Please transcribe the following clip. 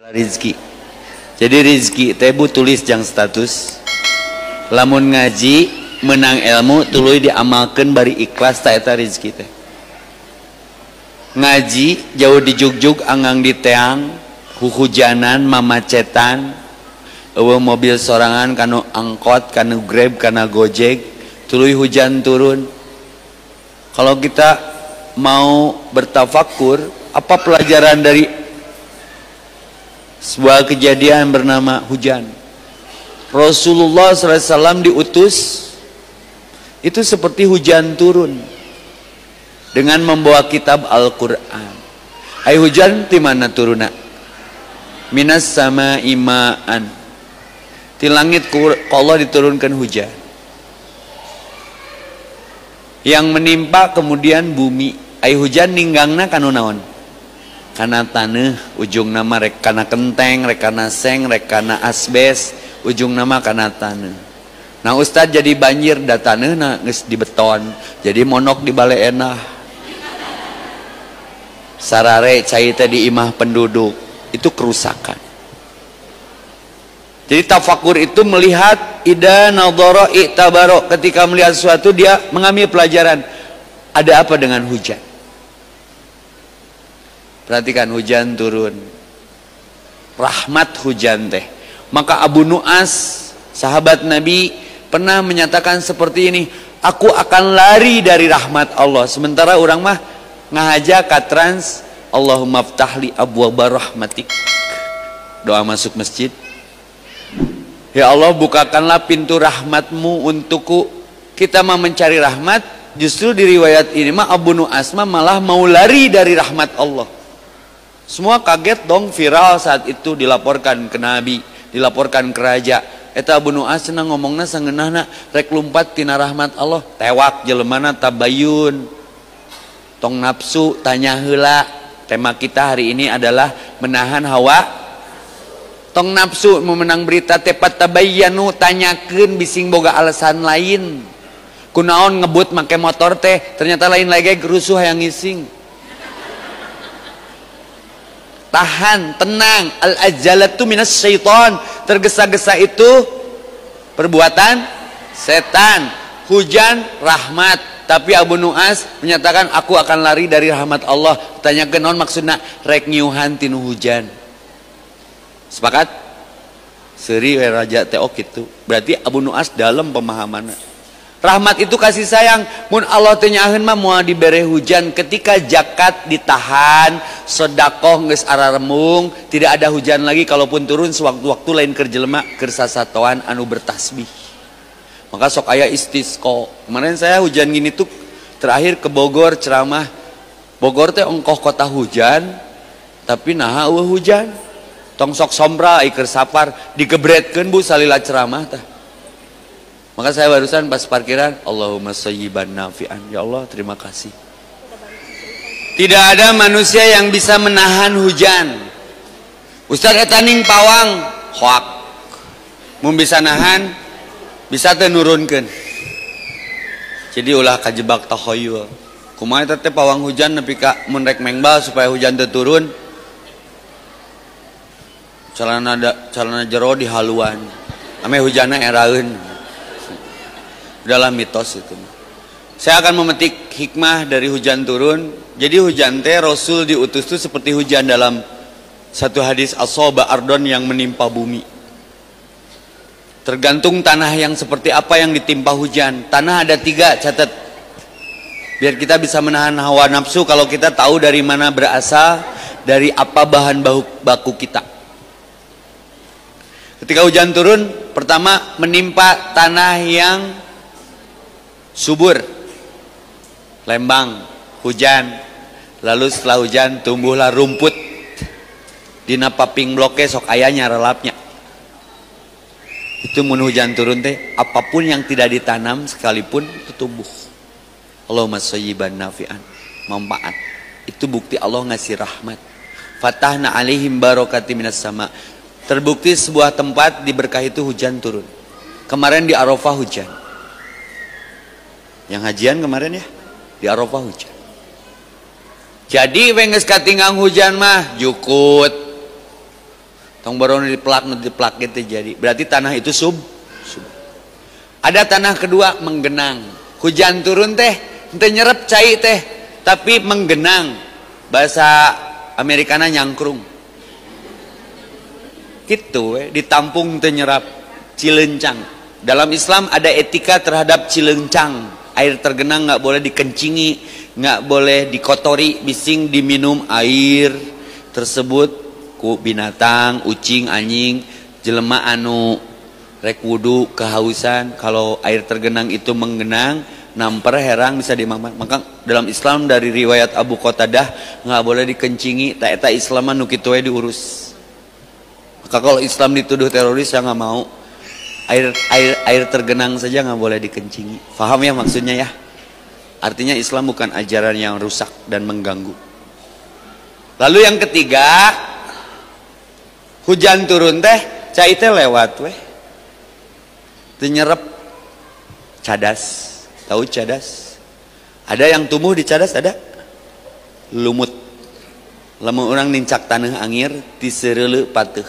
Rizki. Jadi rizki tebu tulis jang status. Lamun ngaji menang ilmu tuluy diamalkan bari ikhlas ta eta rizki teh. Ngaji jauh di jugjug anggang di teang, hujanan mamacetan, eueuh mobil sorangan kanu angkot, kanu Grab, kana Gojek, tuluy hujan turun. Kalau kita mau bertafakur, apa pelajaran dari sebuah kejadian bernama hujan? Rasulullah SAW diutus itu seperti hujan turun dengan membawa kitab Al-Quran. Ai hujan di mana turuna? Minas sama imaan. Di langit Allah diturunkan hujan. Yang menimpa kemudian bumi. Ai hujan ninggangna kanu naon? Kana taneuh, ujung nama rek kana kenteng, rek kana seng, rek kana asbes, ujung nama kana taneuh. Nah ustad jadi banjir da taneuhna geus di beton, jadi monok di baleena. Sarare cai teh di imah penduduk, itu kerusakan. Jadi tafakur itu melihat ida nadhara i'tabaro, ketika melihat sesuatu dia mengambil pelajaran. Ada apa dengan hujan? Perhatikan hujan turun. Rahmat hujan teh. Maka Abu Nu'as, sahabat Nabi, pernah menyatakan seperti ini, aku akan lari dari rahmat Allah. Sementara orang mah ngahaja katrans, Allahumma ftahli abwaba rahmatik. Doa masuk masjid. Ya Allah, bukakanlah pintu rahmatmu untukku. Kita mah mencari rahmat. Justru di riwayat ini mah Abu Nu'as malah mau lari dari rahmat Allah. Semua kaget dong, viral saat itu, dilaporkan ke Nabi, dilaporkan ke raja. Eta Abu Nu'as cenah ngomongna sangeunahna rek lumpat tina rahmat Allah, tewak jelemana tabayun. Tong nafsu tanya heula. Tema kita hari ini adalah menahan hawa. Tong nafsu memenang berita tepat tabayyanu, tanyakeun bising boga alasan lain. Kunaon ngebut make motor teh, ternyata lain lagi gerusuh hayang ngising. Tahan, tenang. Al-ajalatu minas syaitan. Tergesa-gesa itu perbuatan setan. Hujan rahmat. Tapi Abu Nu'as menyatakan aku akan lari dari rahmat Allah. Tanyakeun naon maksudna? Rek ngiuhan tinu hujan. Sepakat? Seuri we raja teh kitu. Berarti Abu Nu'as dalam pemahamanna. Rahmat itu kasih sayang. Mun Allah teh nyaheun mah moal dibere hujan. Ketika zakat ditahan, sedekah geus araremung, tidak ada hujan lagi, kalaupun turun sewaktu-waktu lain keur jelema keur sasatoan anu bertasbih. Maka sok aya istisqa. Kemarin saya hujan gini tuh terakhir ke Bogor ceramah. Bogor teh ongkoh kota hujan, tapi naha eueuh hujan. Tong sok sombra ai keur sapar, digebretkeun Bu salila ceramah tah. Maka saya barusan pas parkiran, Allahumma sayyiban nafi'an. Ya Allah, terima kasih. Tidak ada manusia yang bisa menahan hujan. Ustaz etaning pawang, hoak. Mun bisa nahan, bisa teh nurunkeun. Jadi ulah kajebak takhayul. Kumaha eta teh pawang hujan nepi ka mun rek mengbal supaya hujan teh turun. Calana jero dihaluan. Ame hujanna eraeun. Dalam mitos itu. Saya akan memetik hikmah dari hujan turun. Jadi hujan teh Rasul diutus itu seperti hujan dalam satu hadis asaba ardon yang menimpa bumi. Tergantung tanah yang seperti apa yang ditimpa hujan. Tanah ada 3, catat. Biar kita bisa menahan hawa nafsu kalau kita tahu dari mana berasal, dari apa bahan baku kita. Ketika hujan turun, pertama menimpa tanah yang subur, lembang, hujan. Lalu setelah hujan tumbuhlah rumput. Dina paping bloke sok ayahnya relapnya. Itu mun hujan turun teh, apapun yang tidak ditanam sekalipun itu tumbuh. Allahumma sayyiban nafi'an, manfaat. Itu bukti Allah ngasih rahmat. Fatahna alaihim barokati minas sama. Terbukti sebuah tempat diberkahi itu hujan turun. Kemarin di Arafah hujan. Yang hajian kemarin ya, di Arafah hujan. Jadi wenges katingang hujan mah jukut. tong baru diplak gitu jadi. Berarti tanah itu sub. Ada tanah kedua menggenang. Hujan turun teh, teu nyerep cai teh, tapi menggenang. Bahasa Amerikana nyangkrung. Gitu ditampung teu nyerap, cilencang. Dalam Islam ada etika terhadap cilencang. Air tergenang nggak boleh dikencingi, nggak boleh dikotori, bising diminum air tersebut ku binatang, ucing, anjing, jelema anu rek wudu kehausan. Kalau air tergenang itu menggenang, namper herang bisa dimakan. Maka dalam Islam dari riwayat Abu Qatadah nggak boleh dikencingi. Tak eta Islaman nu kitu we diurus. Maka kalau Islam dituduh teroris saya nggak mau. Air tergenang saja nggak boleh dikencingi. Faham ya maksudnya ya? Artinya Islam bukan ajaran yang rusak dan mengganggu. Lalu yang ketiga, hujan turun teh, cai teh lewat weh. Teu nyerep cadas. Tahu cadas? Ada yang tumbuh di cadas ada? Lumut. Lamun urang nincak taneuh angir ti sereuleu pateuh.